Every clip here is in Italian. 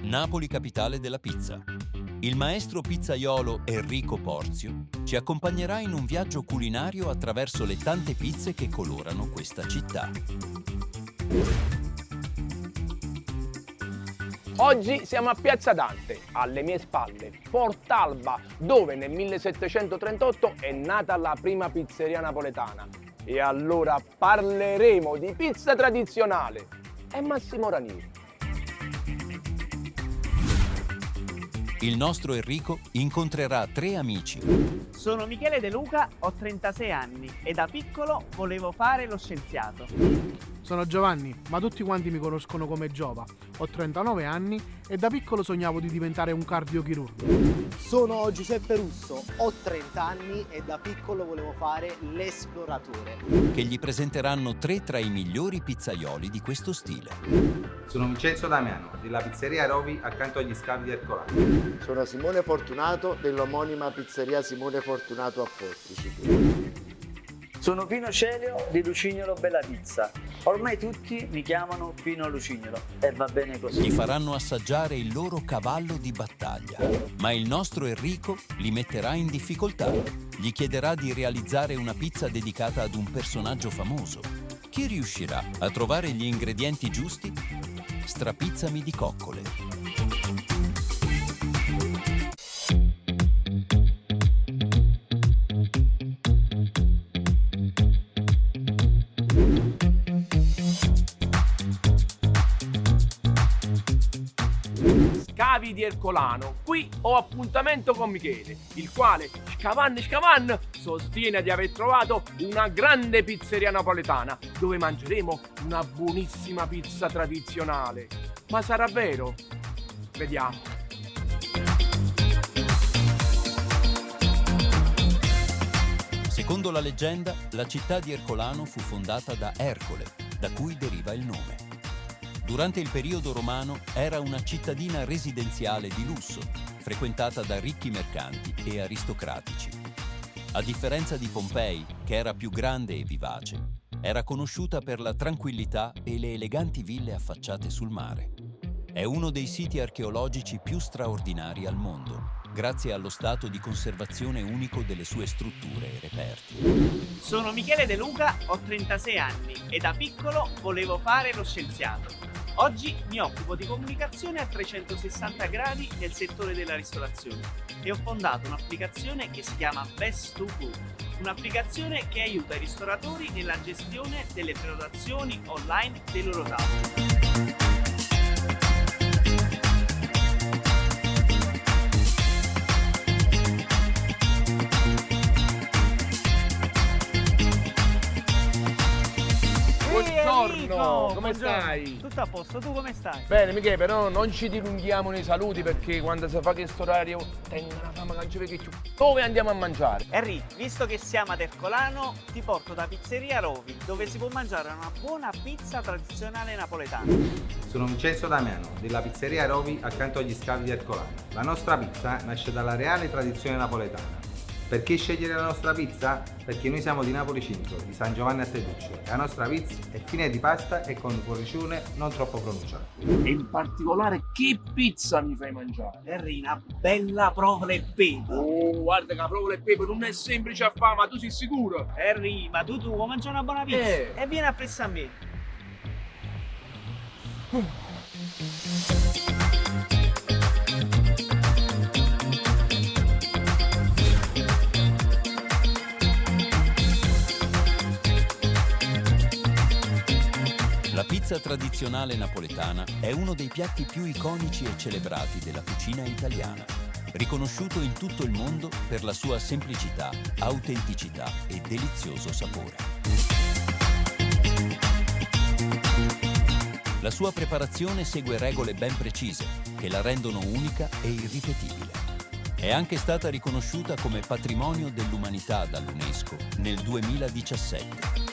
Napoli capitale della pizza. Il maestro pizzaiolo Enrico Porzio ci accompagnerà in un viaggio culinario attraverso le tante pizze che colorano questa città. Oggi siamo a Piazza Dante, alle mie spalle, Portalba, dove nel 1738 è nata la prima pizzeria napoletana. E allora parleremo di pizza tradizionale. È Massimo Ranieri. Il nostro Enrico incontrerà 3 amici. Sono Michele De Luca, ho 36 anni e da piccolo volevo fare lo scienziato. Sono Giovanni, ma tutti quanti mi conoscono come Giova. Ho 39 anni e da piccolo sognavo di diventare un cardiochirurgo. Sono Giuseppe Russo, ho 30 anni e da piccolo volevo fare l'esploratore. Che gli presenteranno 3 tra i migliori pizzaioli di questo stile. Sono Vincenzo Damiano, della pizzeria Rovi accanto agli scavi di Ercolano. Sono Simone Fortunato, dell'omonima pizzeria Simone Fortunato a Portici. Sono Pino Celio di Lucignolo Bella Pizza. Ormai tutti mi chiamano Pino Lucignolo e va bene così. Gli faranno assaggiare il loro cavallo di battaglia, ma il nostro Enrico li metterà in difficoltà. Gli chiederà di realizzare una pizza dedicata ad un personaggio famoso. Chi riuscirà a trovare gli ingredienti giusti? Strapizzami di coccole. Scavi di Ercolano. Qui ho appuntamento con Michele, il quale, scavan, sostiene di aver trovato una grande pizzeria napoletana dove mangeremo una buonissima pizza tradizionale. Ma sarà vero? Vediamo. Secondo la leggenda, la città di Ercolano fu fondata da Ercole, da cui deriva il nome. Durante il periodo romano era una cittadina residenziale di lusso, frequentata da ricchi mercanti e aristocratici. A differenza di Pompei, che era più grande e vivace, era conosciuta per la tranquillità e le eleganti ville affacciate sul mare. È uno dei siti archeologici più straordinari al mondo, grazie allo stato di conservazione unico delle sue strutture e reperti. Sono Michele De Luca, ho 36 anni e da piccolo volevo fare lo scienziato. Oggi mi occupo di comunicazione a 360 gradi nel settore della ristorazione e ho fondato un'applicazione che si chiama Best to Go, un'applicazione che aiuta i ristoratori nella gestione delle prenotazioni online dei loro tavoli. Buongiorno, come Buongiorno. stai? Tutto a posto, tu come stai? Bene Michele, però non ci dilunghiamo nei saluti perché quando si fa questo orario tengo una fame che non ci vede più. Dove andiamo a mangiare? Henry, visto che siamo ad Ercolano, ti porto da Pizzeria Rovi, dove si può mangiare una buona pizza tradizionale napoletana. Sono Vincenzo Damiano, della pizzeria Rovi accanto agli scavi di Ercolano. La nostra pizza nasce dalla reale tradizione napoletana. Perché scegliere la nostra pizza? Perché noi siamo di Napoli Cinto, di San Giovanni a Teduccio. E la nostra pizza è fine di pasta e con cornicione non troppo pronunciato. E in particolare che pizza mi fai mangiare? Henry, una bella provola e pepe. Oh, guarda che la provola e pepe non è semplice a fare, ma tu sei sicuro? Henry, ma tu vuoi mangiare una buona pizza? E vieni appresso a me. La pizza tradizionale napoletana è uno dei piatti più iconici e celebrati della cucina italiana, riconosciuto in tutto il mondo per la sua semplicità, autenticità e delizioso sapore. La sua preparazione segue regole ben precise che la rendono unica e irripetibile. È anche stata riconosciuta come patrimonio dell'umanità dall'UNESCO nel 2017.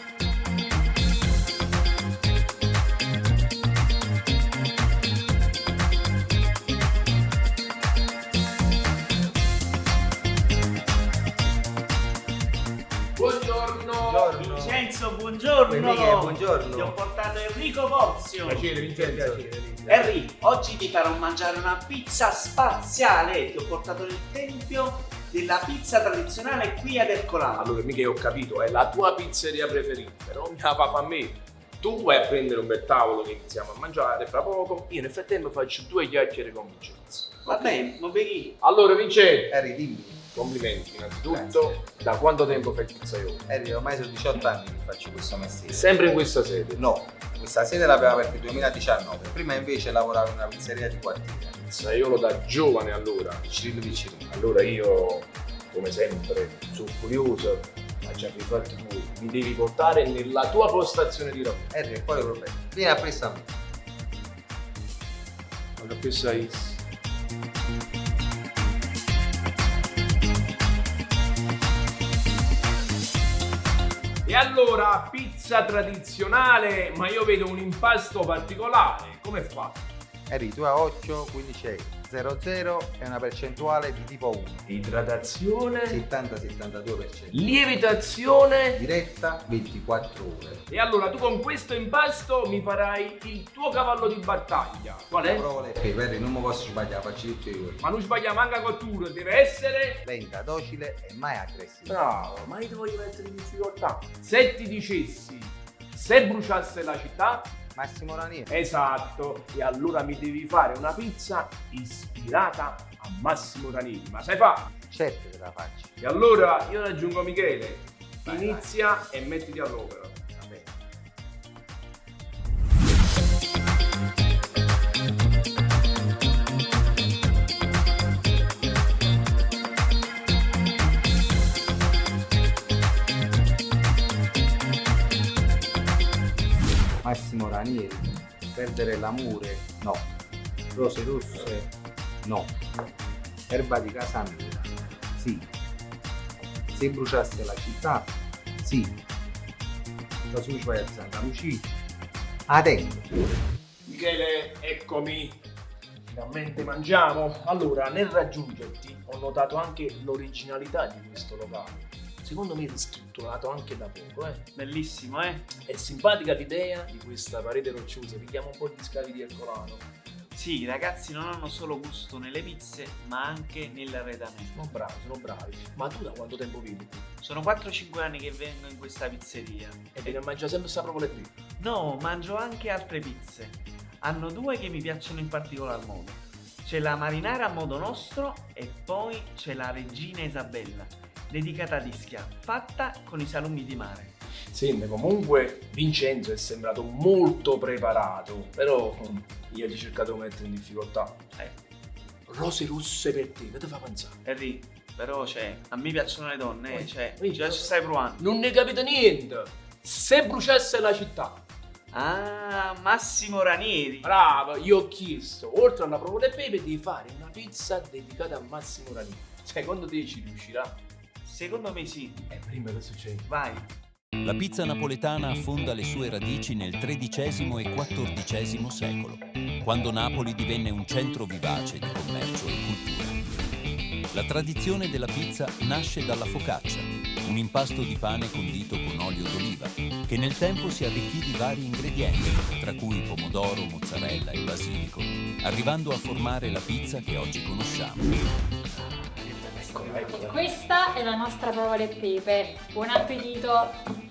Buongiorno. Vincenzo, buongiorno. buongiorno. Michele, buongiorno. Ti ho portato Enrico Porzio. Piacere, Vincenzo. Henry, oggi ti farò mangiare una pizza spaziale. Ti ho portato nel tempio della pizza tradizionale qui ad Ercolano. Allora, mica ho capito, è la tua pizzeria preferita, però mi la fa a me. Tu vai a prendere un bel tavolo che iniziamo a mangiare fra poco, io nel frattempo faccio 2 chiacchiere con Vincenzo. Va bene, ma beghi. Allora, Vincenzo, Harry, dimmi. complimenti innanzitutto. Da quanto tempo fai il pizzaiolo? Harry, ormai sono 18 anni che faccio questo mestiere. Sempre in questa sede? No, questa sede l'abbiamo aperta nel 2019. Prima invece lavoravo in una pizzeria di quartiere. Pizzaiolo da giovane allora. Cirillo Piccirillo. Allora io, come sempre, sono curioso, ma già per i fatti tuoi, mi devi portare nella tua postazione di lavoro. Harry, quale problema? Vieni a presto a me. Ma che sai? E allora, pizza tradizionale, ma io vedo un impasto particolare, come fa? Harry, tu a occhio, quindi c'è 00 e una percentuale di tipo 1. Idratazione, 70-72%. lievitazione. Diretta 24 ore. E allora tu con questo impasto mi farai il tuo cavallo di battaglia. Qual è? Provo le pepe, Harry, non mi posso sbagliare, faccio tutto io. Ma non sbagliamo anche cottura, deve essere... Lenta, docile e mai aggressiva. Bravo, ma io ti voglio mettere in difficoltà. Se ti dicessi, se bruciasse la città... Massimo Ranieri. Esatto, e allora mi devi fare una pizza ispirata a Massimo Ranieri. Ma sai fa? Certo che la faccio. E allora io raggiungo Michele. Vai, Inizia e mettiti all'opera. Va bene. Massimo Ranieri, perdere l'amore, no. Rose rosse, no. Erba di casa mia, sì. Se bruciasse la città, sì. La sucia è Santa Lucia, attento. Michele, eccomi. Finalmente mangiamo. Allora, nel raggiungerti ho notato anche l'originalità di questo locale. Secondo me è ristrutturato anche da poco, Bellissimo, eh? È simpatica l'idea di questa parete rocciosa, vediamo un po' gli scavi di Ercolano. Sì, i ragazzi non hanno solo gusto nelle pizze, ma anche nell'arredamento. Sono bravi. Ma tu da quanto tempo vivi qui? Sono 4-5 anni che vengo in questa pizzeria. E vieni a mangiare sempre sta proprio qui? No, mangio anche altre pizze. Hanno 2 che mi piacciono in particolar modo. C'è la marinara a modo nostro e poi c'è la Regina Isabella, dedicata ad Ischia, fatta con i salumi di mare. Sì, comunque Vincenzo è sembrato molto preparato, però io ti ho cercato di mettere in difficoltà. Rose rosse per te, che ti fa pensare? Henry, però a me piacciono le donne, già Vedi? ci stai provando. Non ne capite niente! Se bruciasse la città. Ah, Massimo Ranieri. Bravo, io ho chiesto, oltre alla provola e pepe, di fare una pizza dedicata a Massimo Ranieri. Secondo te ci riuscirà? Secondo me sì. Prima che succede? Vai. La pizza napoletana affonda le sue radici nel XIII e XIV secolo, quando Napoli divenne un centro vivace di commercio e cultura. La tradizione della pizza nasce dalla focaccia, un impasto di pane condito con olio d'oliva, che nel tempo si arricchì di vari ingredienti, tra cui pomodoro, mozzarella e basilico, arrivando a formare la pizza che oggi conosciamo. Questa è la nostra provola e pepe. Buon appetito!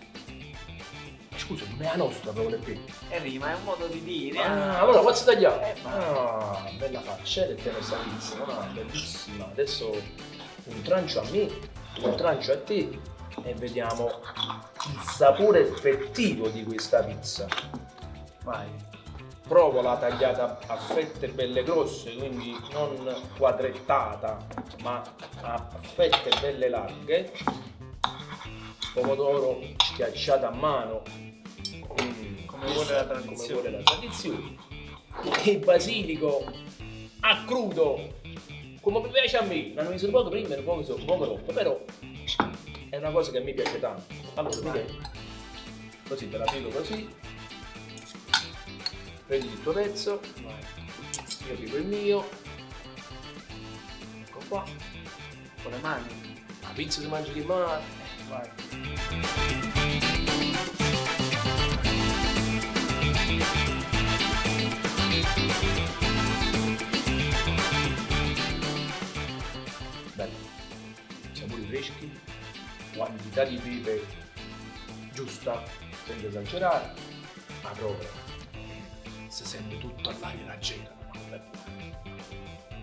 Scusa, non è la nostra provola e pepe. Henry, ma è un modo di dire. Allora, faccio tagliare. Bella faccetta e te ne sta pizza, bellissima. Adesso un trancio a me, un trancio a te e vediamo il sapore effettivo di questa pizza. Vai. Provola tagliata a fette belle grosse, quindi non quadrettata, ma a fette belle larghe. Pomodoro schiacciato a mano, come vuole la tradizione. E basilico a crudo, come mi piace a me. L'hanno messo poco prima e poco dopo, però è una cosa che a me piace tanto. Allora, vedi, così te la piego così. Prendi il tuo pezzo, io piego il mio, ecco qua, Con le mani. la pizza si mangia di mano, vai. Bello. Sapori freschi, quantità di pepe giusta, senza esagerare, ma proprio si sente tutto all'aria la cena.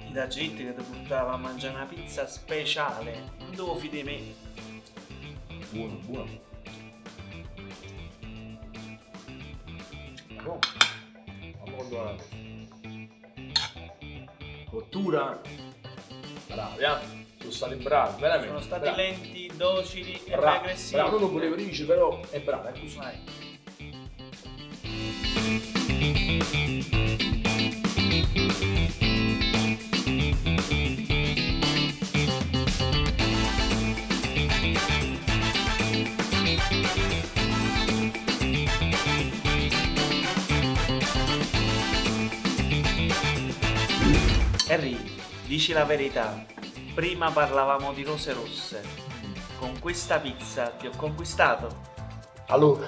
Ti da gente che ti portava a mangiare una pizza speciale, non devo fidare me. Buono, buono. Oh, abbondante. Cottura. Bravi, sono stati bravi, veramente. Sono stati bravi. lenti, docili e Bravo, aggressivi. bravo, non lo volevo dire, però è bravo, è così. Vai. Harry, dici la verità. Prima parlavamo di rose rosse. Con questa pizza ti ho conquistato. Allora,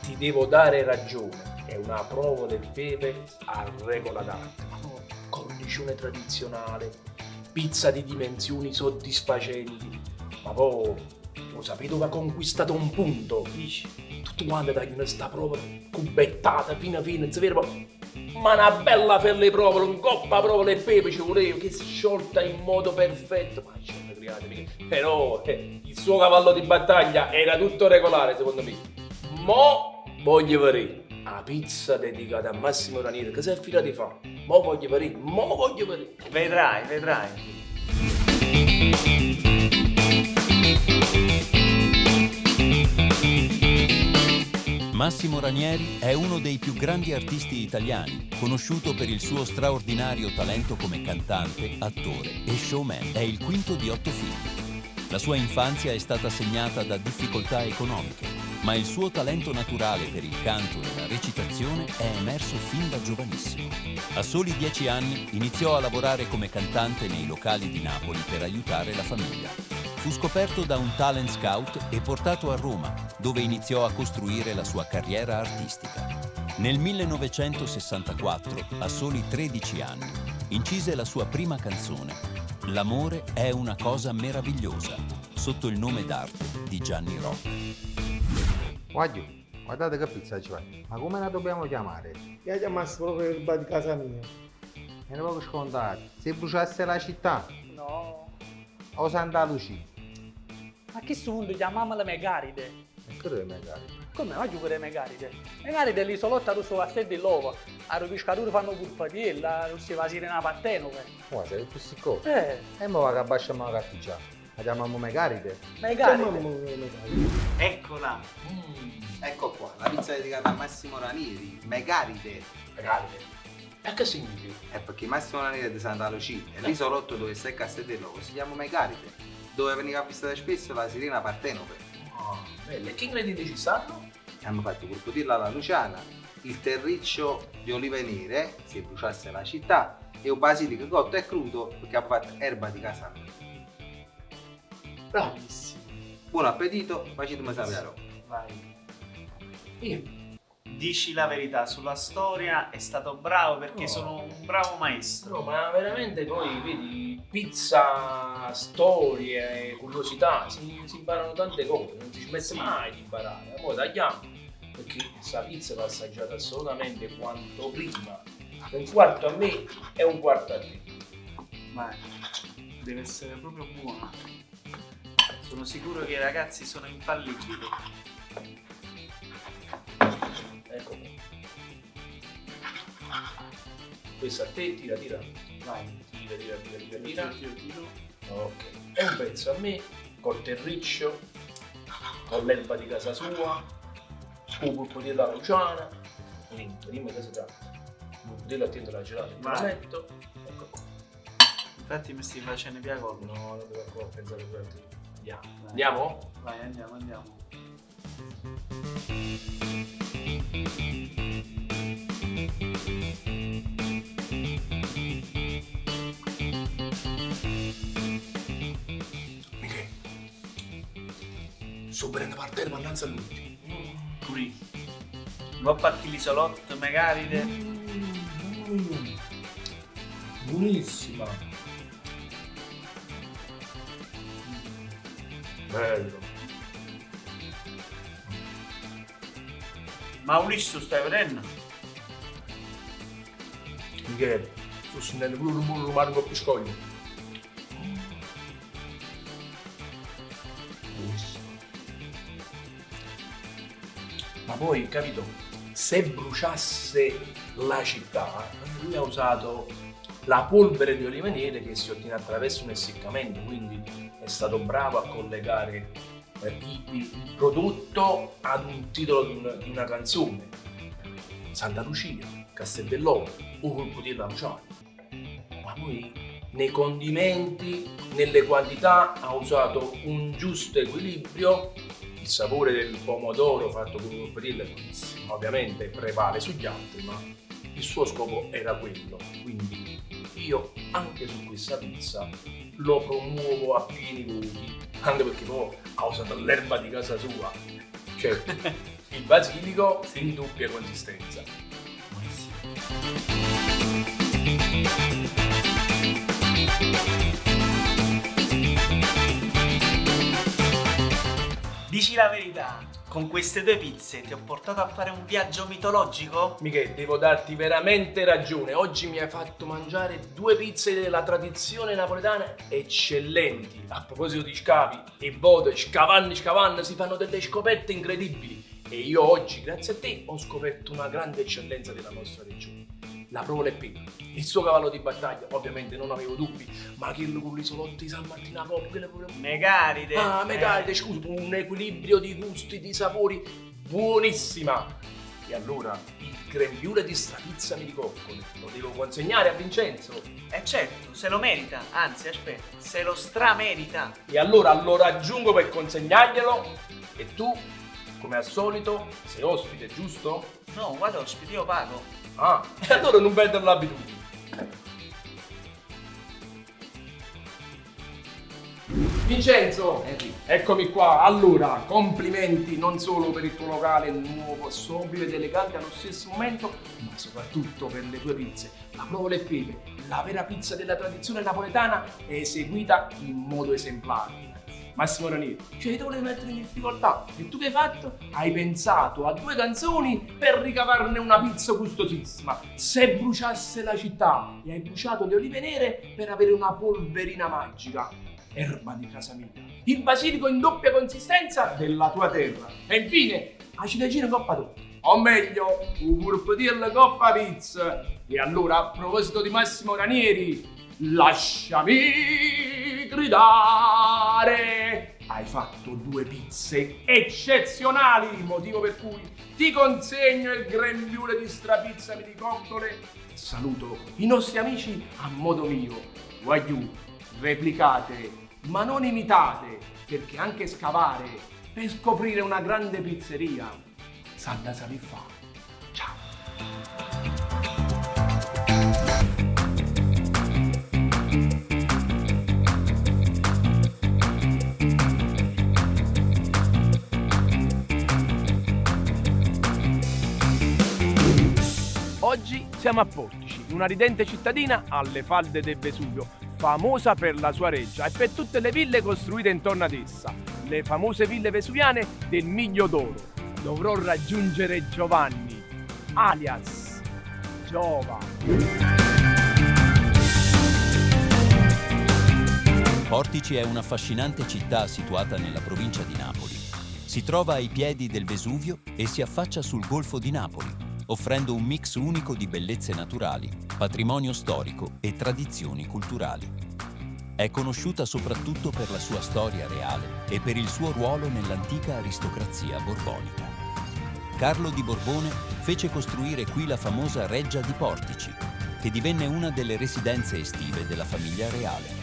ti devo dare ragione. È una prova del pepe a regola d'arte. Cornicione tradizionale, pizza di dimensioni soddisfacenti. Ma poi, lo sapete dove ha conquistato un punto? Dici? Tutto quanto dai sta prova cubettata fino a fine, si vede, ma una bella pelle proprio, un coppa proprio le pepe ci volevo, che si sciolta in modo perfetto. Ma ci sono creati mica. Però il suo cavallo di battaglia era tutto regolare secondo me. Mo voglio vedere la pizza dedicata a Massimo Ranieri, che si è fila di fa. Mo voglio vedere. Vedrai, vedrai. Massimo Ranieri è uno dei più grandi artisti italiani, conosciuto per il suo straordinario talento come cantante, attore e showman. È il quinto di 8 figli. La sua infanzia è stata segnata da difficoltà economiche, ma il suo talento naturale per il canto e la recitazione è emerso fin da giovanissimo. A soli 10 anni iniziò a lavorare come cantante nei locali di Napoli per aiutare la famiglia. Fu scoperto da un talent scout e portato a Roma, dove iniziò a costruire la sua carriera artistica. Nel 1964, a soli 13 anni, incise la sua prima canzone, L'amore è una cosa meravigliosa, sotto il nome d'arte di Gianni Rock. Guardate che pizza ci fa. Ma come la dobbiamo chiamare? Io chiamassi proprio il bar di casa mia. È poco scontato. Se bruciasse la città No. o Santa Lucia. Ma che sono? Chiamiamola Megaride. E che deve magari? Come va a giocare Megaride? Megaride è l'isolotto allo suo castello di Lova. A pescatori fanno pulpatiella, non si va a sirena Partenope. Ma sei più sicuro? Eh, mo va che abbasciamo la carticcia. La chiamiamo Megaride? Megaride. Eccola. Ecco qua, la pizza dedicata a Massimo Ranieri, Megaride. E che significa? È perché Massimo Ranieri è di Santa Lucia e l'isolotto dove sta il Castello si chiama Megaride, dove veniva visitata spesso la sirena Partenope. Belle, che ingredienti ci stanno? Hanno fatto pulpotilla alla luciana, il terriccio di olive nere, se bruciasse la città, e un basilico cotto e crudo perché ha fatto erba di casa. Bravissimo. Buon appetito, facetemi sapere la roba. Vai. Io. Dici la verità, sulla storia è stato bravo perché No. sono un bravo maestro. No, ma veramente poi, vedi, pizza, storie, curiosità, si imparano tante cose, non si smette mai di imparare. Poi tagliamo, perché questa pizza va assaggiata assolutamente quanto prima. Un quarto a me e un quarto a te. Vai. Deve essere proprio buona. Sono sicuro che i ragazzi sono infallibili. Ecco qua. Questa a te, tira. Vai. Tira. Tiro. Ok. E un pezzo a me, col terriccio, con l'erba di casa sua, un pulpotino alla luciana. Dimmi che si tratta. Un pulpotino attento alla gelata, te lo Vai. metto. Ecco qua. Infatti mi stai facendo via gol. No, non devo ancora pensare a quello. Andiamo. Vai. Andiamo? Vai, andiamo. Michele. Sto prendendo parte per annanzi a lui. Qui. Va a partire l'isolotto Megaride. Buonissima. Bello. Ma Ulisse stai vedendo? Michele, fossi nelle pure un buon rumare con piscogli. Buonissimo. Ma poi, capito, se bruciasse la città, lui ha usato la polvere di oliva nere che si ottiene attraverso un essiccamento, quindi è stato bravo a collegare il prodotto ad un titolo di una canzone. Santa Lucia, Castel dell'Oro o Colpo di Lanciano. Ma poi nei condimenti, nelle quantità ha usato un giusto equilibrio. Il sapore del pomodoro fatto con un colpo di buonissimo, ovviamente prevale sugli altri, ma il suo scopo era quello. Quindi io anche su questa pizza lo promuovo a pieni voti, anche perché poi ha usato l'erba di casa sua, cioè il basilico in doppia consistenza. Dici la verità, con queste due pizze ti ho portato a fare un viaggio mitologico? Michele, devo darti veramente ragione. Oggi mi hai fatto mangiare 2 pizze della tradizione napoletana eccellenti. A proposito di scavi e vode, scavanni, si fanno delle scoperte incredibili. E io oggi, grazie a te, ho scoperto una grande eccellenza della nostra regione. La provola e pepe, il suo cavallo di battaglia, ovviamente non avevo dubbi, ma quello con l'isolotto di San Martino a Popolo, quello pure... Megaride! Ah, Megaride, scusa, un equilibrio di gusti, di sapori, buonissima! E allora, il grembiule di strapizzami di coccole, lo devo consegnare a Vincenzo? Certo, se lo merita, anzi aspetta, se lo stramerita! E allora lo raggiungo per consegnarglielo, e tu, come al solito, sei ospite, giusto? No, guarda ospite, io pago. Ah, e allora non perdere l'abitudine. Vincenzo, eccomi qua. Allora, complimenti non solo per il tuo locale nuovo, sobrio ed elegante allo stesso momento, ma soprattutto per le tue pizze. La provola e pepe, la vera pizza della tradizione napoletana, è eseguita in modo esemplare. Massimo Ranieri, cioè ti volevi mettere in difficoltà e tu che hai fatto? Hai pensato a 2 canzoni per ricavarne una pizza gustosissima. Se bruciasse la città e hai bruciato le olive nere per avere una polverina magica. Erba di casa mia, il basilico in doppia consistenza della tua terra. E infine, la ciliegina coppa d'oro. O meglio, un purpurello coppa pizza. E allora, a proposito di Massimo Ranieri, lasciami gridare, hai fatto 2 pizze eccezionali, motivo per cui ti consegno il grembiule di strapizzami di coccole. Saluto i nostri amici a modo mio. Guagliù, replicate, ma non imitate, perché anche scavare per scoprire una grande pizzeria sa da saper fare. Ciao. Oggi siamo a Portici, una ridente cittadina alle falde del Vesuvio, famosa per la sua reggia e per tutte le ville costruite intorno ad essa, le famose ville vesuviane del Miglio d'Oro. Dovrò raggiungere Giovanni, alias Giova. Portici è un'affascinante città situata nella provincia di Napoli. Si trova ai piedi del Vesuvio e si affaccia sul Golfo di Napoli, offrendo un mix unico di bellezze naturali, patrimonio storico e tradizioni culturali. È conosciuta soprattutto per la sua storia reale e per il suo ruolo nell'antica aristocrazia borbonica. Carlo di Borbone fece costruire qui la famosa Reggia di Portici, che divenne una delle residenze estive della famiglia reale.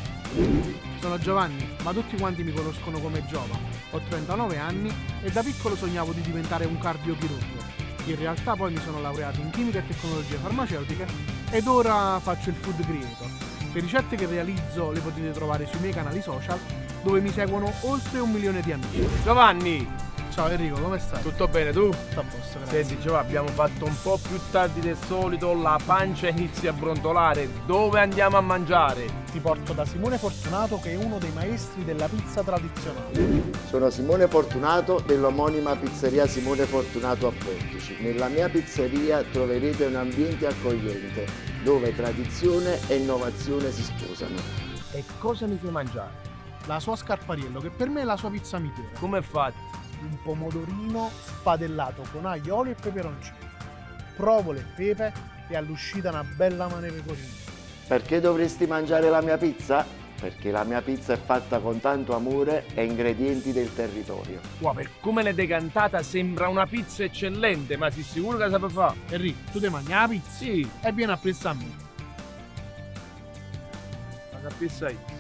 Sono Giovanni, ma tutti quanti mi conoscono come Giova. Ho 39 anni e da piccolo sognavo di diventare un cardiochirurgo. In realtà poi mi sono laureato in chimica e tecnologie farmaceutiche ed ora faccio il food creator. Le ricette che realizzo le potete trovare sui miei canali social, dove mi seguono oltre 1 milione di amici. Giovanni, Ciao Enrico, come stai? Tutto bene, tu? Tutto a posto, grazie. Senti, Giovanni, abbiamo fatto un po' più tardi del solito, la pancia inizia a brontolare. Dove andiamo a mangiare? Ti porto da Simone Fortunato, che è uno dei maestri della pizza tradizionale. Sono Simone Fortunato dell'omonima pizzeria Simone Fortunato a Portici. Nella mia pizzeria troverete un ambiente accogliente dove tradizione e innovazione si sposano. E cosa mi fai mangiare? La sua scarpariello, che per me è la sua pizza mitiera. Come è fatto? Un pomodorino spadellato con aglio, olio e peperoncino, provole e pepe e all'uscita una bella mano di pecorino. Perché dovresti mangiare la mia pizza? Perché la mia pizza è fatta con tanto amore e ingredienti del territorio. Wow, per come l'hai decantata sembra una pizza eccellente, ma sei sicuro che la sape fare? Enrico, tu ti mangi la pizza? Sì. E vieni a pizza a me. La pizza io.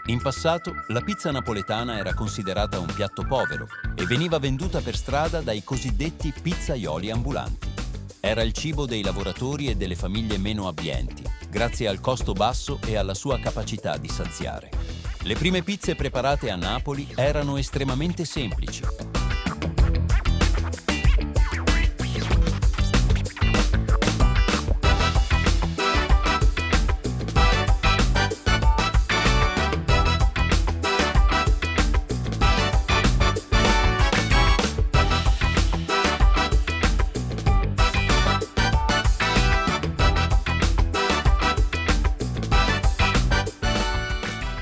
In passato la pizza napoletana era considerata un piatto povero e veniva venduta per strada dai cosiddetti pizzaioli ambulanti. Era il cibo dei lavoratori e delle famiglie meno abbienti, grazie al costo basso e alla sua capacità di saziare. Le prime pizze preparate a Napoli erano estremamente semplici.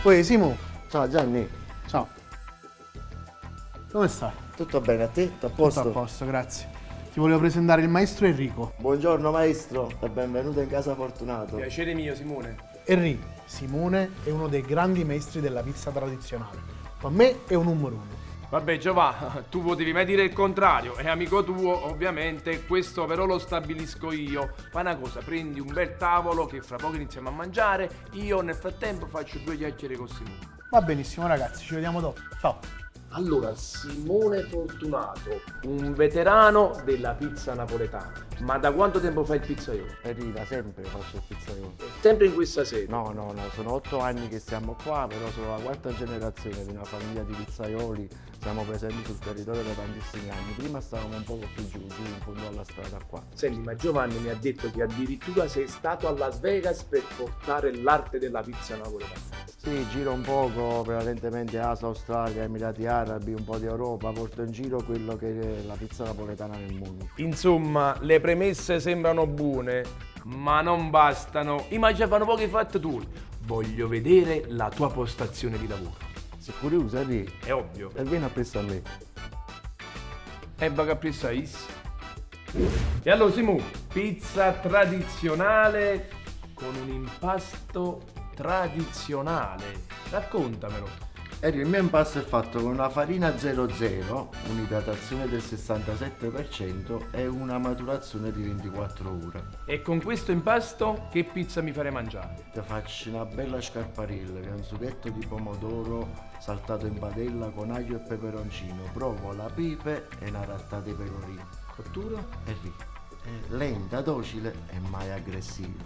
Poi Simo, Ciao Gianni, ciao. Come stai? tutto bene a te? Tutto a Tutto posto? a posto, grazie. Ti volevo presentare il maestro Enrico. Buongiorno maestro e benvenuto in casa Fortunato. Piacere mio, Simone. Enrico, Simone è uno dei grandi maestri della pizza tradizionale. Per me è un numero uno. Vabbè Giovanni, tu potevi mai dire il contrario, è amico tuo ovviamente, questo però lo stabilisco io. Fai una cosa, prendi un bel tavolo che fra poco iniziamo a mangiare, io nel frattempo faccio 2 chiacchiere con Simone. Va benissimo ragazzi, ci vediamo dopo. Ciao. Allora, Simone Fortunato, un veterano della pizza napoletana. Ma da quanto tempo fai il pizzaiolo? Da sempre faccio il pizzaiolo. Sempre in questa sede? No, sono 8 anni che siamo qua, però sono la 4ª generazione di una famiglia di pizzaioli, siamo presenti sul territorio da tantissimi anni. Prima stavamo un po' più giù in fondo alla strada qua. Senti, ma Giovanni mi ha detto che addirittura sei stato a Las Vegas per portare l'arte della pizza napoletana. Sì, giro un poco, prevalentemente Asia, Australia, Emirati Arabi, un po' di Europa, porto in giro quello che è la pizza napoletana nel mondo. Insomma, le premesse sembrano buone, ma non bastano. I già fanno pochi fatti tu. Voglio vedere la tua postazione di lavoro. Sei curioso, lì? È ovvio. E vieni a presso a me. E va capire sai. E allora Simu, pizza tradizionale con un impasto tradizionale. Raccontamelo. Il mio impasto è fatto con una farina 00, un'idratazione del 67% e una maturazione di 24 ore. E con questo impasto che pizza mi farei mangiare? Ti faccio una bella scarparella, che è un sughetto di pomodoro saltato in padella con aglio e peperoncino, provola, pepe e una rattata di pecorino. Cottura? E lì. Lenta, docile e mai aggressiva.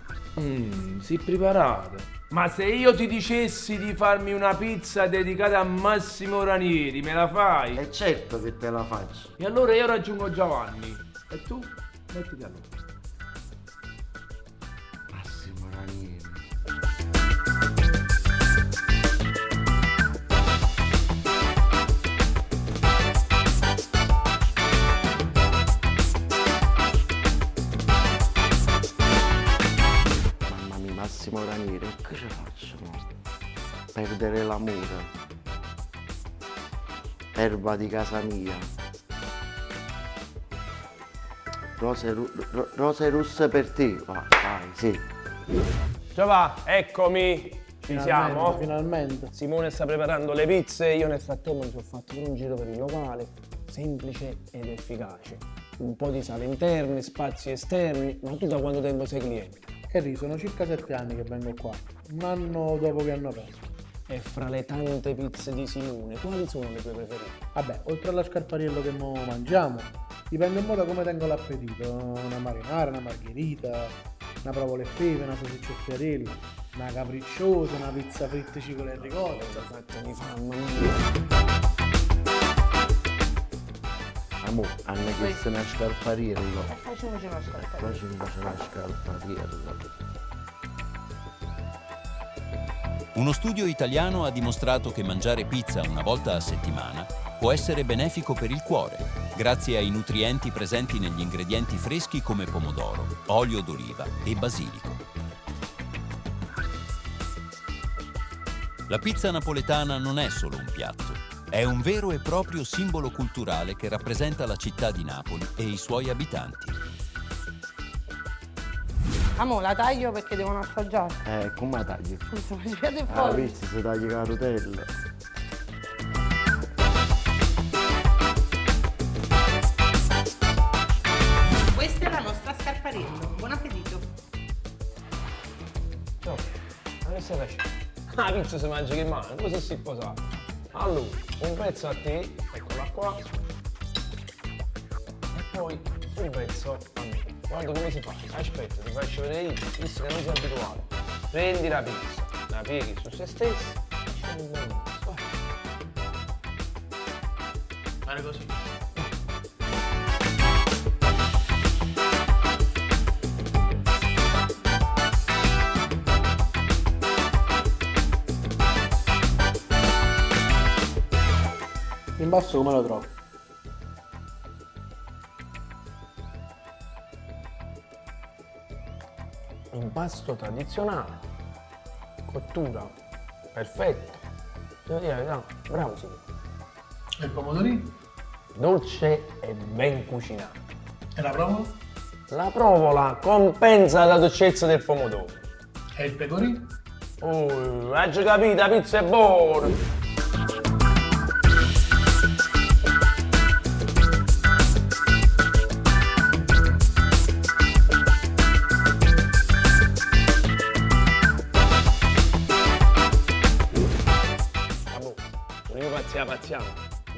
Si preparata. Ma se io ti dicessi di farmi una pizza dedicata a Massimo Ranieri, me la fai? E certo che te la faccio. E allora io raggiungo Giovanni. E tu? Mettiti allora. Massimo Ranieri. Massimo Ranieri, che ci faccio? Perdere l'amore, erba di casa mia, rose russe per te, vai, sì. Giovanni, eccomi, ci siamo. Finalmente. Simone sta preparando le pizze, io nel frattempo mi sono fatto pure un giro per il locale, semplice ed efficace. Un po' di sale interne, spazi esterni, ma tu da quanto tempo sei cliente? Henry, sono circa 7 anni che vengo qua, un anno dopo che hanno aperto. E fra le tante pizze di Simone, quali sono le tue preferite? Vabbè, oltre alla Scarpariello che mo mangiamo, dipende un po' da come tengo l'appetito. Una marinara, una margherita, una provola e pepe, una salsiccia e friarelli, una capricciosa, una pizza fritta cipolla e ricotta. Perfetto, mi fa, mamma mia. Amo, hanno chiesto una Scarpariello. Facciamoci una Scarpariello. Facciamoci una Scarpariello. Uno studio italiano ha dimostrato che mangiare pizza una volta a settimana può essere benefico per il cuore, grazie ai nutrienti presenti negli ingredienti freschi come pomodoro, olio d'oliva e basilico. La pizza napoletana non è solo un piatto, è un vero e proprio simbolo culturale che rappresenta la città di Napoli e i suoi abitanti. Amo, la taglio perché devono assaggiare. Come la tagli? Scusa, ma ci vede Ah, fuori. visto, si taglia la rotella. Questa è la nostra Scarpariello. Buon appetito. No, ma che stai facendo? La pizza si mangia che male, cosa si posa? Allora, un pezzo a te, eccola qua. E poi un pezzo a me. Guarda come si fa. Aspetta, ti faccio vedere io, visto che non sei abituato. Prendi la pizza, la pieghi su se stessa e scendi il mezzo. Fare così. L'imbasto come lo trovo? Impasto tradizionale, cottura perfetta, devo dire la verità, bravo Silvio. E il pomodorino? Dolce e ben cucinato. E la provola? La provola compensa la dolcezza del pomodoro. E il pecorino? Oh, hai già capito, la pizza è buona! Pazziamo,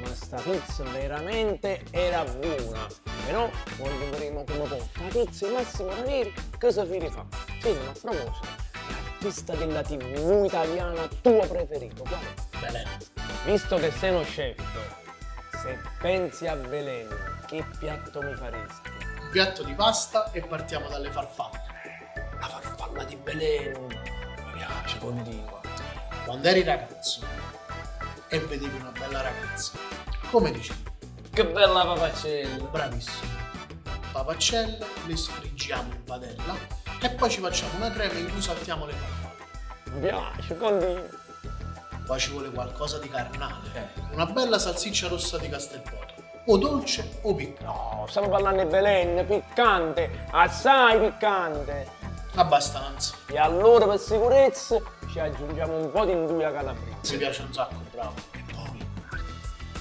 ma sta pizza veramente era buona, però quando vedremo come porta la pizza il Massimo Ranieri cosa vi rifà? Sì, ma a proposito, l'artista della TV italiana tuo preferito, qual è? Belen. Visto che sei uno chef, se pensi a Belen, che piatto mi faresti? Un piatto di pasta e partiamo dalle farfalle. La farfalla di Belen, mi piace, continua. Quando eri ragazzo e vedevi una bella ragazza, come dicevi? Che bella papaccella! Bravissimo. Papaccelle le sfriggiamo in padella e poi ci facciamo una crema in cui saltiamo le farfalle. Mi piace, continua. Poi ci vuole qualcosa di carnale. Una bella salsiccia rossa di Castelpoto. O dolce o piccante. No, stiamo parlando di Belen, piccante, assai piccante. Abbastanza. E allora per sicurezza ci aggiungiamo un po' di induia calabrese. Mi piace un sacco, bravo. E poi?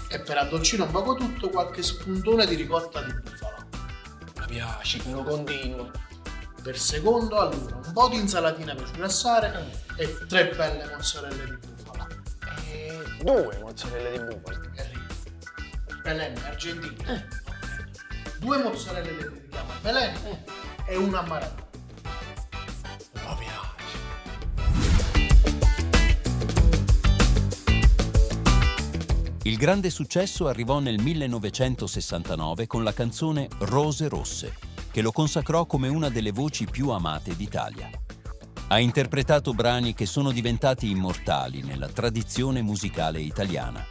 E per addolcire un poco tutto, qualche spuntone di ricotta di bufala. Mi piace, però continuo. Per secondo, allora, un po' di insalatina per sgrassare e 3 belle mozzarelle di bufala. E 2 mozzarelle di bufala. Belen, Argentina. 2 mozzarelle le dedichiamo a Belen e una a Maradona. Mi piace. Il grande successo arrivò nel 1969 con la canzone Rose Rosse, che lo consacrò come una delle voci più amate d'Italia. Ha interpretato brani che sono diventati immortali nella tradizione musicale italiana.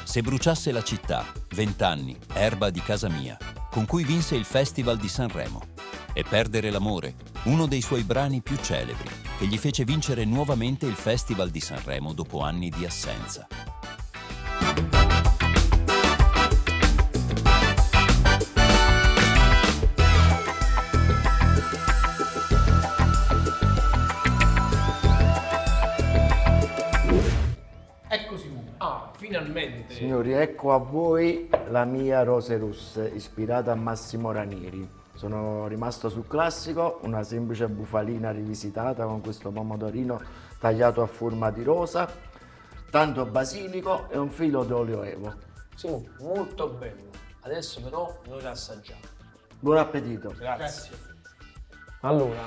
Se bruciasse la città, 20 anni, erba di casa mia, con cui vinse il Festival di Sanremo. E Perdere l'amore, uno dei suoi brani più celebri, che gli fece vincere nuovamente il Festival di Sanremo dopo anni di assenza. Ecco Simone. Ah, finalmente. Signori, ecco a voi la mia Rose Rosse, ispirata a Massimo Ranieri. Sono rimasto sul classico, una semplice bufalina rivisitata con questo pomodorino tagliato a forma di rosa, tanto basilico e un filo d'olio evo. Sì, molto bello. Adesso però noi la assaggiamo. Buon appetito! Grazie. Allora,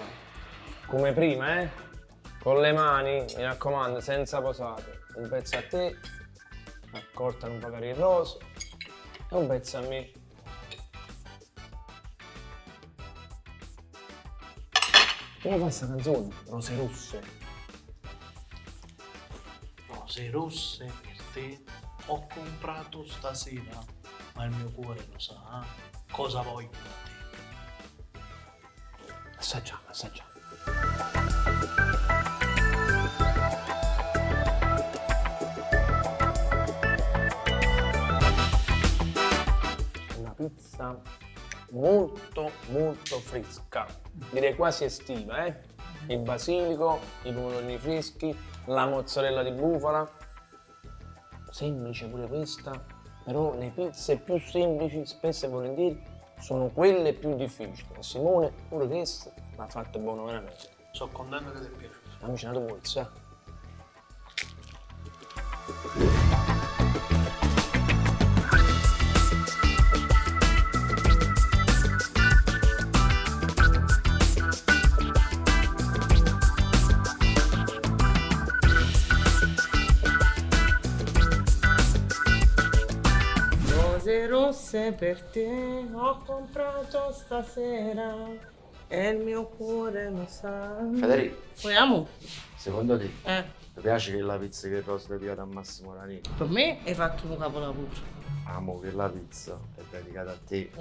come prima, con le mani, mi raccomando, senza posate. Un pezzo a te, accorta non pagare il roso, e un pezzo a me. Come fa questa canzone? Rose rosse. Rose rosse per te ho comprato stasera, ma il mio cuore lo sa cosa voglio da te. Assaggiamo, assaggiamo. Una pizza molto fresca, direi quasi estiva, Il basilico, i pomodorini freschi, la mozzarella di bufala. Semplice pure questa, però le pizze più semplici spesso e volentieri sono quelle più difficili. E Simone pure questa l'ha fatto buono veramente. Sono contento che ti è piaciuto. Amici, una dolce, Rose rosse per te ho comprato stasera e il mio cuore lo sa. Federico, Vogliamo? secondo te, ti piace che la pizza che rosa dedicata a Massimo Ranieri? Per me hai fatto un capolavoro. Amo che la pizza è dedicata a te.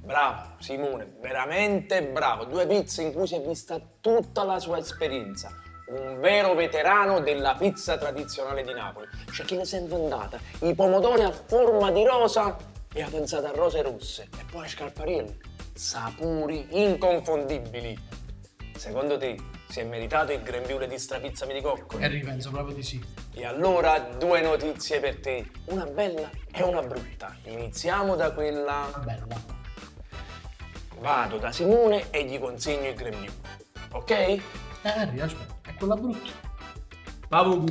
Bravo Simone, veramente bravo. 2 pizze in cui si è vista tutta la sua esperienza. Un vero veterano della pizza tradizionale di Napoli. C'è chi ne si è inventata i pomodori a forma di rosa e ha pensato a rose rosse. E poi Scarpariello, sapori inconfondibili. Secondo te si è meritato il grembiule di strapizza di coccoli? Ripenso proprio di sì. E allora 2 notizie per te, una bella e una brutta. Iniziamo da quella bella. Vado da Simone e gli consegno il grembiule, ok? Aspetta, è quella brutta. Pavo.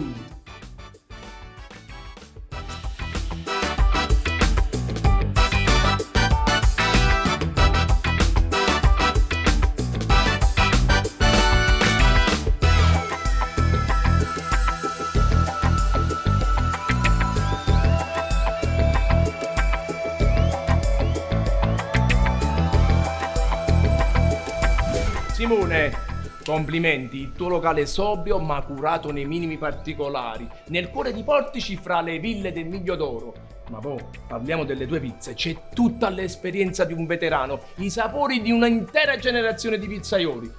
Simone, complimenti, il tuo locale è sobrio ma curato nei minimi particolari, nel cuore di Portici fra le ville del Miglio d'Oro. Ma poi parliamo delle tue pizze, c'è tutta l'esperienza di un veterano, i sapori di un'intera generazione di pizzaioli.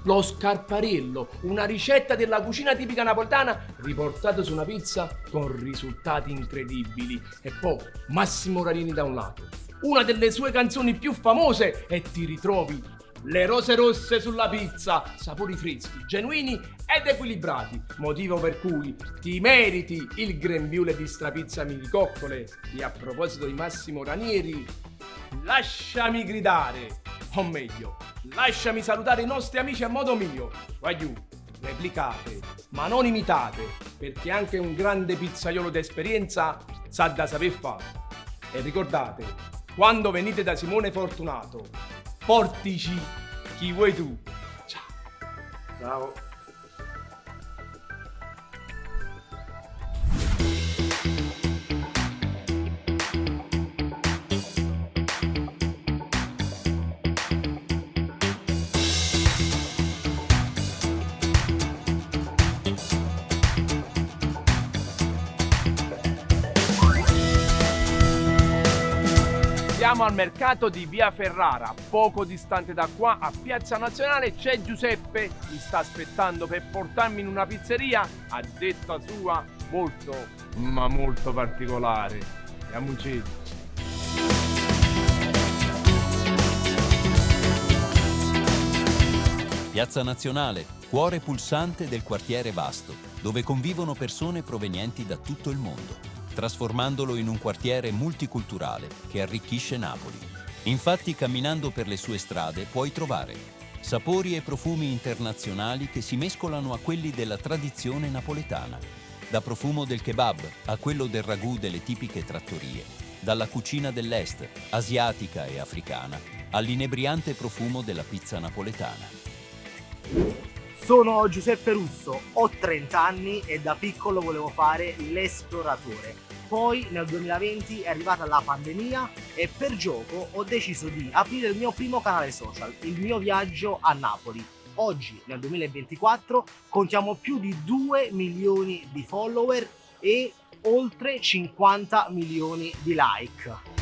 Lo Scarpariello, una ricetta della cucina tipica napoletana riportata su una pizza con risultati incredibili. E poi Massimo Ranieri da un lato, una delle sue canzoni più famose e ti ritrovi le rose rosse sulla pizza, sapori freschi, genuini ed equilibrati, motivo per cui ti meriti il grembiule di strapizza mini coccole. E a proposito di Massimo Ranieri, lasciami gridare, o meglio, lasciami salutare i nostri amici a modo mio. Voglio, replicate, ma non imitate, perché anche un grande pizzaiolo d'esperienza sa da saper fare. E ricordate, quando venite da Simone Fortunato, Portici, chi vuoi tu? Ciao. Ciao. Siamo al mercato di Via Ferrara, poco distante da qua, a Piazza Nazionale c'è Giuseppe, mi sta aspettando per portarmi in una pizzeria, a detta sua, molto, ma molto particolare. Andiamoci. Piazza Nazionale, cuore pulsante del quartiere Vasto, dove convivono persone provenienti da tutto il mondo, trasformandolo in un quartiere multiculturale che arricchisce Napoli. Infatti, camminando per le sue strade puoi trovare sapori e profumi internazionali che si mescolano a quelli della tradizione napoletana, da profumo del kebab a quello del ragù delle tipiche trattorie, dalla cucina dell'est, asiatica e africana, all'inebriante profumo della pizza napoletana. Sono Giuseppe Russo, ho 30 anni e da piccolo volevo fare l'esploratore. Poi nel 2020 è arrivata la pandemia e per gioco ho deciso di aprire il mio primo canale social, il mio viaggio a Napoli. Oggi, nel 2024, contiamo più di 2 milioni di follower e oltre 50 milioni di like.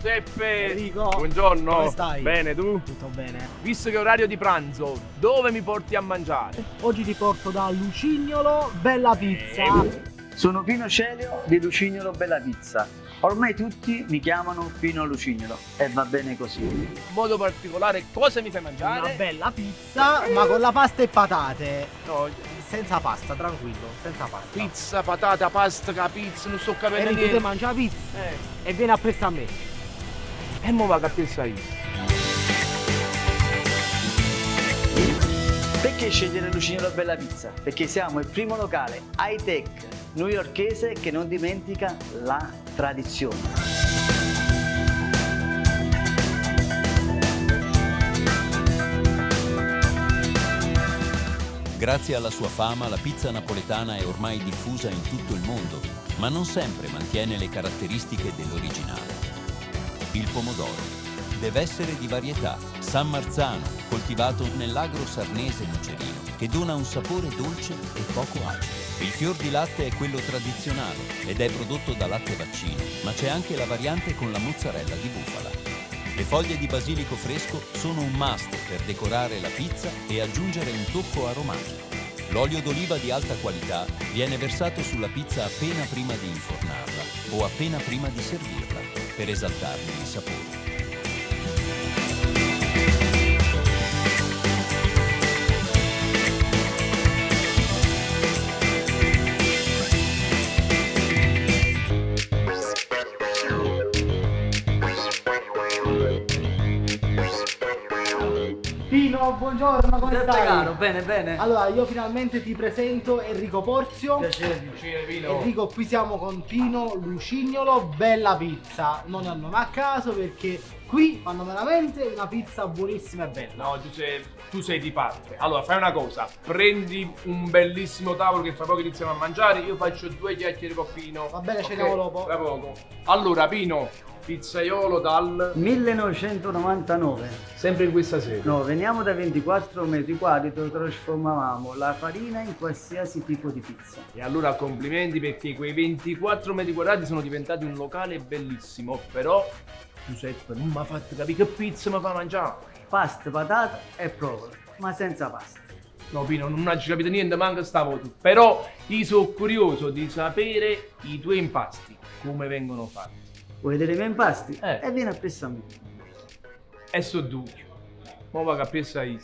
Giuseppe, Enrico, buongiorno. come stai? Bene, tu? Tutto bene. Visto che è orario di pranzo, dove mi porti a mangiare? Oggi ti porto da Lucignolo Bella Pizza. Sono Pino Celio di Lucignolo Bella Pizza. Ormai tutti mi chiamano Pino Lucignolo e va bene così. In modo particolare, cosa mi fai mangiare? Una bella pizza, ma con la pasta e patate. No, senza pasta, tranquillo, senza pasta. Pizza, patata, pasta, pizza, non so capire Enrico, niente. te mangia la pizza e vieni appresso a me. E mo va a pensare. Perché scegliere Lucignolo Bella Pizza? Perché siamo il primo locale high-tech newyorkese che non dimentica la tradizione. Grazie alla sua fama, la pizza napoletana è ormai diffusa in tutto il mondo, ma non sempre mantiene le caratteristiche dell'originale. Il pomodoro deve essere di varietà San Marzano, coltivato nell'agro sarnese Nocerino, che dona un sapore dolce e poco acido. Il fior di latte è quello tradizionale ed è prodotto da latte vaccino, ma c'è anche la variante con la mozzarella di bufala. Le foglie di basilico fresco sono un must per decorare la pizza e aggiungere un tocco aromatico. L'olio d'oliva di alta qualità viene versato sulla pizza appena prima di infornarla o appena prima di servirla, per esaltarne i sapori. Pino, buongiorno, come stai? Caro, bene, bene. Allora, io finalmente ti presento Enrico Porzio. Piacere. Enrico, qui siamo con Pino Lucignolo Bella Pizza. Non è un nome a caso perché qui fanno veramente una pizza buonissima e bella. No, Giuseppe, tu sei di parte. Allora, fai una cosa, prendi un bellissimo tavolo che fra poco iniziamo a mangiare, io faccio 2 chiacchiere con Pino. Va bene, ci vediamo dopo. Tra poco. Allora, Pino, pizzaiolo dal 1999. sempre in questa sede. No, veniamo da 24 metri quadri dove trasformavamo la farina in qualsiasi tipo di pizza. E allora complimenti perché quei 24 metri quadrati sono diventati un locale bellissimo, però Giuseppe non mi ha fatto capire che pizza mi fa mangiare. Pasta, patata e provola, ma senza pasta. No Pino, non hai capito niente, manca stavo. Però io sono curioso di sapere i tuoi impasti, come vengono fatti. Vuoi vedere i miei impasti? E vieni appresso a me. E so dubbio. Mo va capire sai.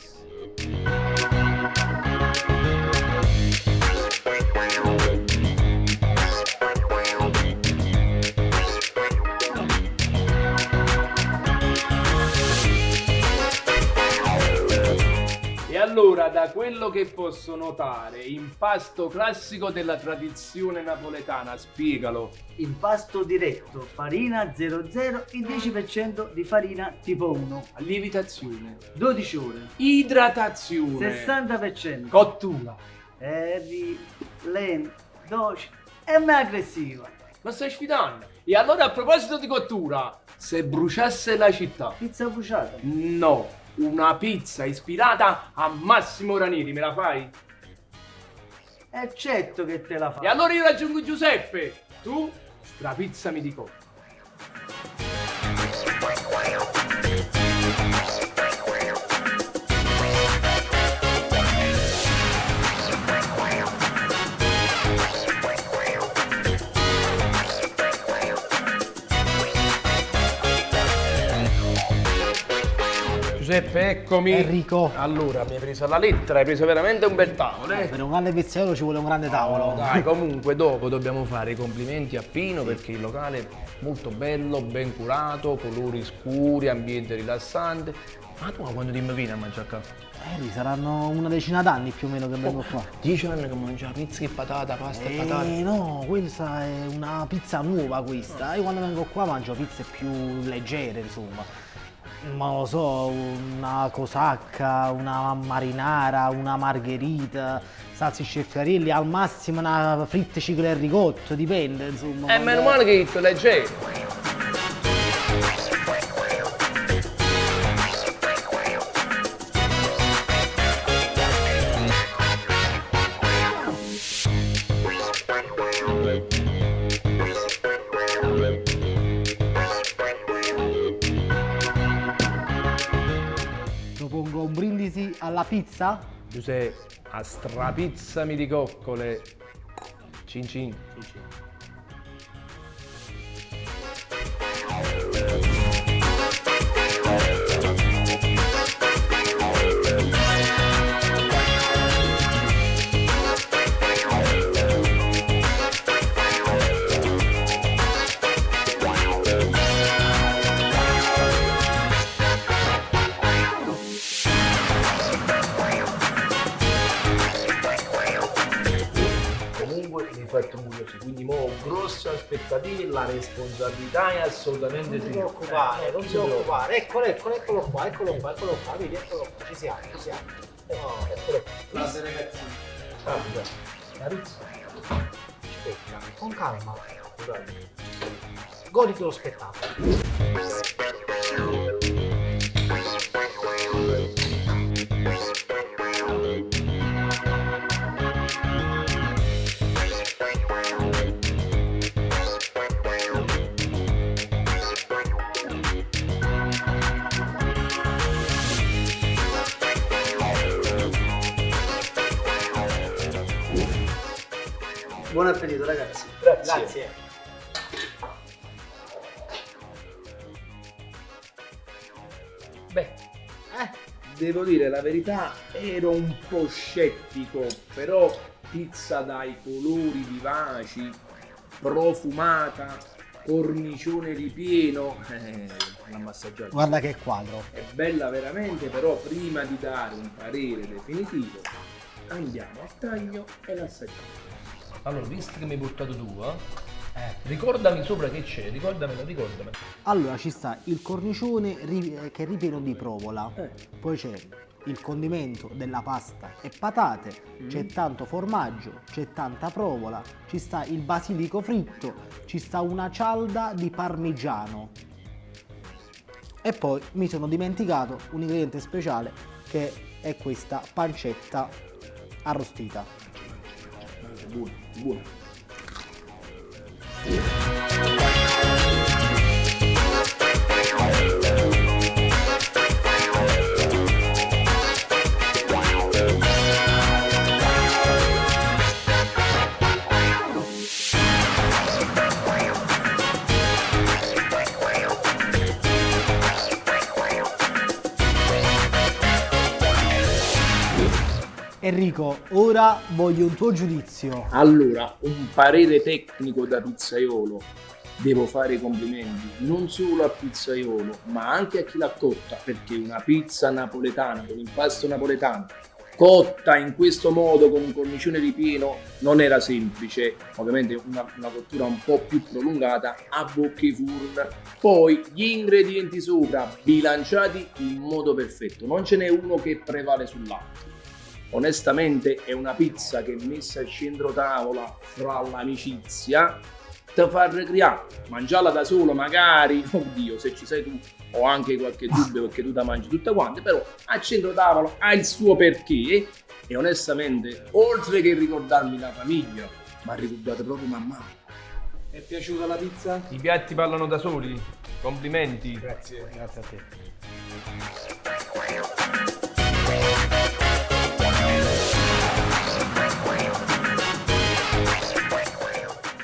E allora, da quello che posso notare, impasto classico della tradizione napoletana, spiegalo. Impasto diretto, farina 00, il 10% di farina tipo 1. Lievitazione. 12 ore. Idratazione. 60%. Cottura. Lenta, dolce e meno aggressiva. Ma stai sfidando? E allora, a proposito di cottura, se bruciasse la città? Pizza bruciata? No, una pizza ispirata a Massimo Ranieri, me la fai? È certo che te la fa. E allora io raggiungo Giuseppe, tu strapizzami di cottura. Giuseppe, eccomi. Enrico. Allora, mi hai preso la lettera, hai preso veramente un bel tavolo, eh? Per un grande pizzaiolo ci vuole un grande tavolo. Dai, comunque dopo dobbiamo fare i complimenti a Pino perché il locale è molto bello, ben curato, colori scuri, ambiente rilassante. Ma tu quando ti vieni a mangiare qua? Saranno una decina d'anni più o meno che vengo qua. 10 anni che mangia pizza e patata, pasta e patate. No, questa è una pizza nuova questa. Io quando vengo qua mangio pizze più leggere, insomma. Ma lo so, una cosacca, una marinara, una margherita, salsicce e fiorelli, al massimo una fritte cicle e rigotto, dipende, insomma. Meno male che è leggero. Propongo un brindisi alla pizza? Giuseppe, a strapizzami di coccole. Cin cin. Fatto curioso, quindi ho grosse aspettative, la responsabilità è assolutamente Non ti preoccupare, non ti preoccupare. Eccolo qua, vedi, eccolo qua, ci siamo. No, eccolo qua. La ragazzi. La pizza. Aspetta, con calma. Goditi lo spettacolo. Buon appetito ragazzi. Grazie. Beh, devo dire la verità, ero un po' scettico, però pizza dai colori vivaci, profumata, cornicione ripieno, l'ho massaggiato. Guarda che quadro. È bella veramente, però prima di dare un parere definitivo andiamo al taglio e l'assaggiamo. Allora, visto che mi hai buttato tu, ricordami sopra che c'è, ricordamelo. Allora ci sta il cornicione che è ripieno di provola, poi c'è il condimento della pasta e patate, c'è tanto formaggio, c'è tanta provola, ci sta il basilico fritto, ci sta una cialda di parmigiano e poi mi sono dimenticato un ingrediente speciale che è questa pancetta arrostita. Buono. Enrico, ora voglio un tuo giudizio. Allora, un parere tecnico da pizzaiolo. Devo fare i complimenti non solo al pizzaiolo, ma anche a chi l'ha cotta, perché una pizza napoletana con impasto napoletano cotta in questo modo con un cornicione ripieno non era semplice, ovviamente una cottura un po' più prolungata a bocche furn. Poi gli ingredienti sopra bilanciati in modo perfetto, non ce n'è uno che prevale sull'altro. Onestamente è una pizza che messa al centro tavola fra l'amicizia ti fa ricreare. Mangiarla da solo magari, oddio, se ci sei tu ho anche qualche dubbio perché tu la mangi tutta quante, però al centro tavola ha il suo perché e onestamente oltre che ricordarmi la famiglia mi ha ricordato proprio mamma. È piaciuta la pizza? I piatti parlano da soli, complimenti. Grazie a te.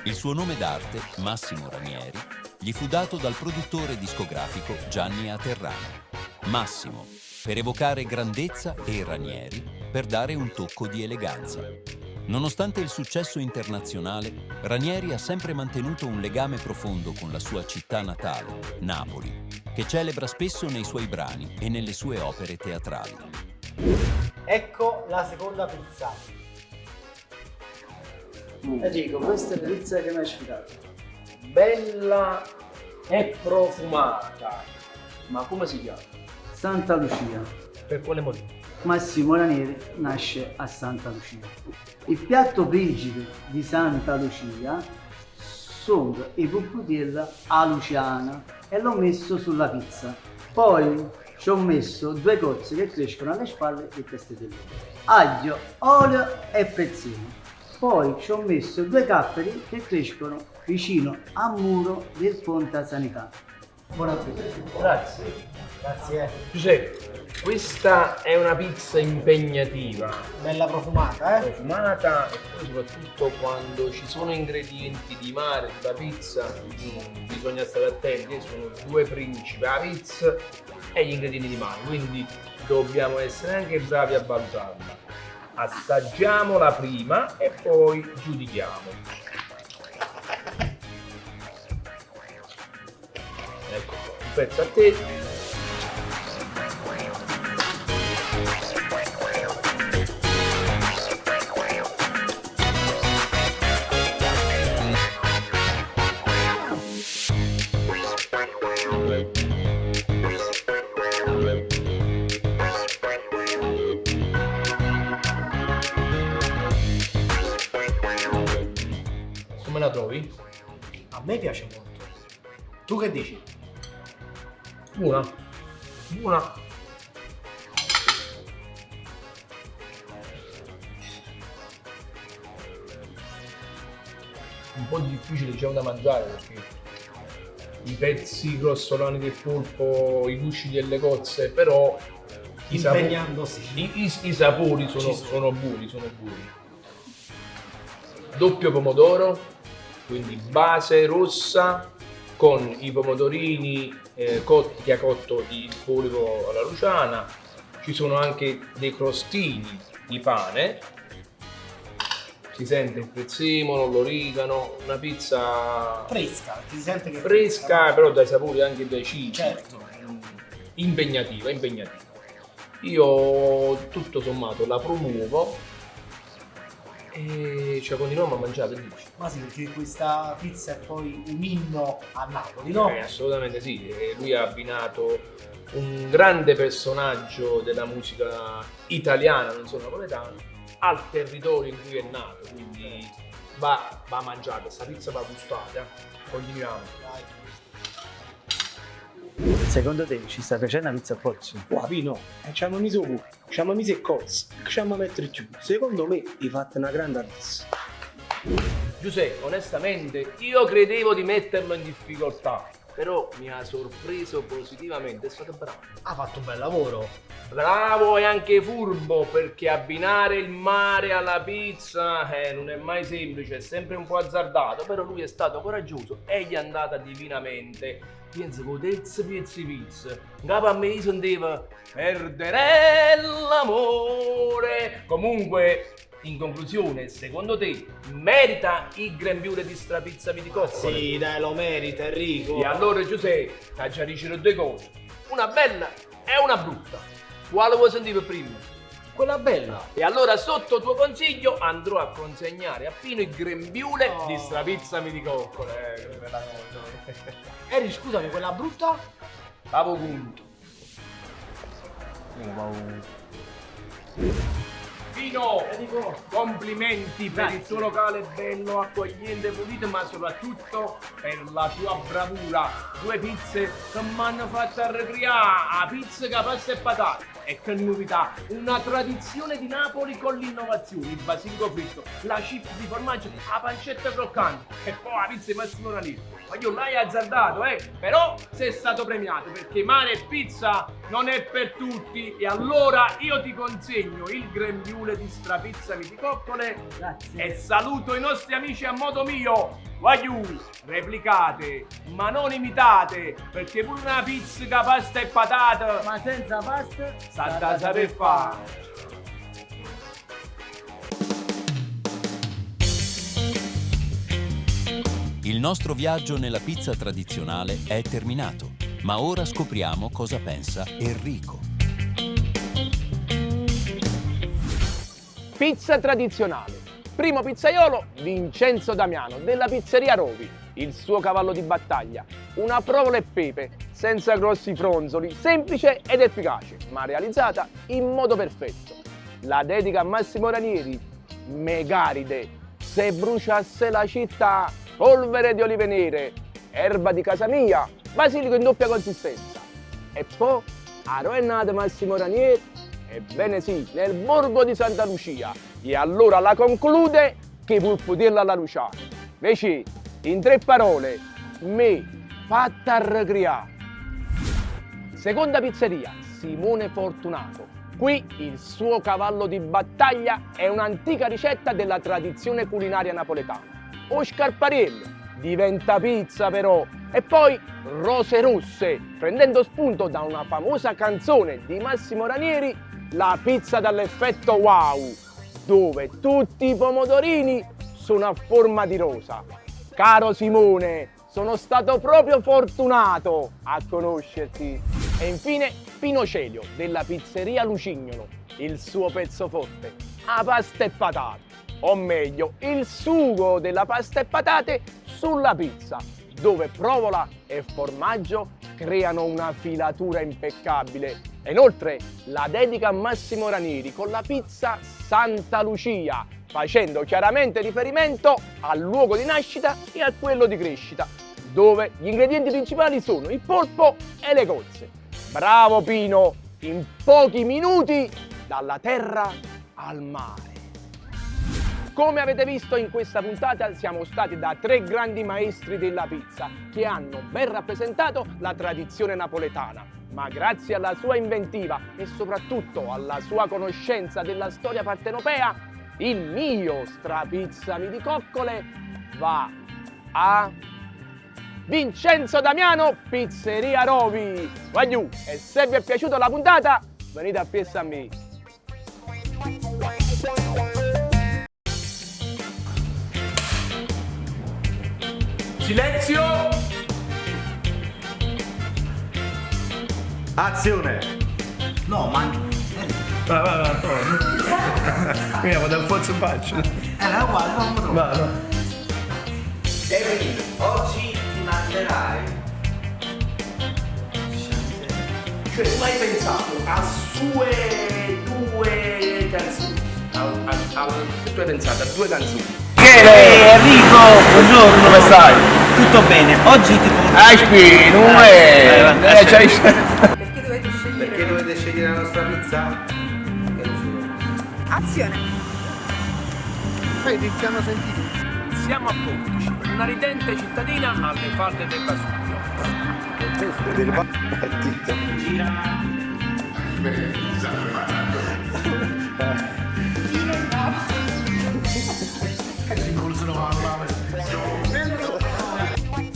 Il suo nome d'arte, Massimo Ranieri, gli fu dato dal produttore discografico Gianni Aterrano. Massimo, per evocare grandezza e Ranieri per dare un tocco di eleganza. Nonostante il successo internazionale, Ranieri ha sempre mantenuto un legame profondo con la sua città natale, Napoli, che celebra spesso nei suoi brani e nelle sue opere teatrali. Ecco la seconda pizza. Enrico, questa è la pizza che mi hai sfidato. Bella e profumata. Ma come si chiama? Santa Lucia. Per quale motivo? Massimo Ranieri nasce a Santa Lucia. Il piatto principe di Santa Lucia sono i pupputiella a Luciana e l'ho messo sulla pizza. Poi ci ho messo 2 cozze che crescono alle spalle di queste delle aglio, olio e prezzemolo. Poi ci ho messo 2 capperi che crescono vicino al muro del Ponte Sanità. Buon appetito. Grazie. Grazie. Giuseppe, questa è una pizza impegnativa. Bella profumata, Profumata, e poi soprattutto quando ci sono ingredienti di mare sulla pizza bisogna stare attenti, sono 2 principi, la pizza e gli ingredienti di mare, quindi dobbiamo essere anche bravi a valutarla. Assaggiamola prima e poi giudichiamo. Ecco qua, un pezzo a te. Come la trovi? A me piace molto. Tu che dici? Buona. Buona. Un po' difficile diciamo da mangiare perché i pezzi grossolani del polpo, i gusci delle cozze, però i sapori sono buoni, Doppio pomodoro, quindi base rossa con i pomodorini cotti che ha cotto il polipo alla Luciana. Ci sono anche dei crostini di pane, si sente il prezzemolo, l'origano, una pizza fresca, si sente che è fresca, però dai sapori anche dai cibi. Certo. Impegnativa. Io tutto sommato la promuovo e ci continuiamo a mangiare, dici? Ma sì, perché questa pizza è poi un inno a Napoli, no? Assolutamente sì, e lui ha abbinato un grande personaggio della musica italiana, non solo napoletana, al territorio in cui è nato, quindi va mangiata, questa pizza va gustata, continuiamo. Secondo te ci sta piacendo la pizza a pozzo? Guarda, no, ci hanno messo il cozzo, ci hanno messo giù. Secondo me hai fatto una grande pizza. Giuseppe, onestamente, io credevo di metterlo in difficoltà, però mi ha sorpreso positivamente, è stato bravo. Ha fatto un bel lavoro. Bravo e anche furbo, perché abbinare il mare alla pizza non è mai semplice, è sempre un po' azzardato, però lui è stato coraggioso e gli è andata divinamente. Penso con pizza, capo a me sentiva perdere l'amore. Comunque, in conclusione, secondo te merita il grembiule di sta pizza viticoccole? Sì, dai, lo merita Enrico. E allora Giuseppe, ha già dicevo 2 cose, una bella e una brutta. Quale vuoi sentire prima? Quella bella. E allora sotto tuo consiglio andrò a consegnare a Pino il grembiule di sta pizza viticoccole. Eri, scusami, quella brutta? Pavo punto. Pino, complimenti per il tuo locale bello, accogliente, pulito, ma soprattutto per la tua bravura. 2 pizze che mi hanno fatto arretriare, la pizza che pasta e patate. E che novità, una tradizione di Napoli con l'innovazione, il basilico fritto, la chips di formaggio, la pancetta croccante e poi la pizza di Massimo Ranieri. Ma io l'hai azzardato, però sei stato premiato perché mare e pizza non è per tutti. E allora io ti consegno il grembiule di sta pizza viticoccole. Grazie. E saluto i nostri amici a modo mio. Voglio replicate, ma non imitate, perché pure una pizzica pasta e patate, Ma senza pasta, sa da saper fare. Il nostro viaggio nella pizza tradizionale è terminato, ma ora scopriamo cosa pensa Enrico. Pizza tradizionale. Primo pizzaiolo Vincenzo Damiano della pizzeria Rovi. Il suo cavallo di battaglia. Una provola e pepe, senza grossi fronzoli, semplice ed efficace, ma realizzata in modo perfetto. La dedica a Massimo Ranieri. Megaride. Se bruciasse la città, polvere di olive nere, erba di casa mia, basilico in doppia consistenza. E poi, aroennate Massimo Ranieri. Ebbene sì, nel borgo di Santa Lucia. E allora la conclude che vuol poterla alla Luciana. Invece, in 3 parole, me fatta arrecriare. Seconda pizzeria, Simone Fortunato. Qui il suo cavallo di battaglia è un'antica ricetta della tradizione culinaria napoletana. O scarpariello, diventa pizza però. E poi rose rosse, prendendo spunto da una famosa canzone di Massimo Ranieri, la pizza dall'effetto wow, dove tutti i pomodorini sono a forma di rosa. Caro Simone, sono stato proprio fortunato a conoscerti. E infine Pino Celio della pizzeria Lucignolo, il suo pezzo forte, la pasta e patate, o meglio il sugo della pasta e patate sulla pizza, dove provola e formaggio creano una filatura impeccabile. E inoltre la dedica a Massimo Ranieri con la pizza Santa Lucia, facendo chiaramente riferimento al luogo di nascita e a quello di crescita, dove gli ingredienti principali sono il polpo e le cozze. Bravo Pino, in pochi minuti dalla terra al mare. Come avete visto in questa puntata siamo stati da 3 grandi maestri della pizza che hanno ben rappresentato la tradizione napoletana, ma grazie alla sua inventiva e soprattutto alla sua conoscenza della storia partenopea, il mio strapizzami di coccole va a Vincenzo Damiano, Pizzeria Rovi. Voglio, e se vi è piaciuta la puntata, venite a piessa a me. Silenzio! Azione! No, ma... Va. Mira, vado al forza in faccia. Era uguale, non lo Va. Emily, oggi ti mangerai. Cioè, tu hai pensato a sue 2 canzoni? Tu hai pensato a 2 canzoni? Enrico, buongiorno. Come stai? Tutto bene, oggi ti porto... Perché dovete scegliere? Perché dovete scegliere la nostra pizza? Azione! Vedi, ti hanno sentito. Siamo a Portici, una ridente cittadina alle falde del Vesuvio.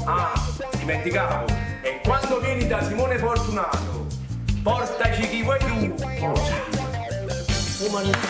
Ah, dimenticavo. E quando vieni da Simone Fortunato, portaci chi vuoi tu. Oh, ma non ti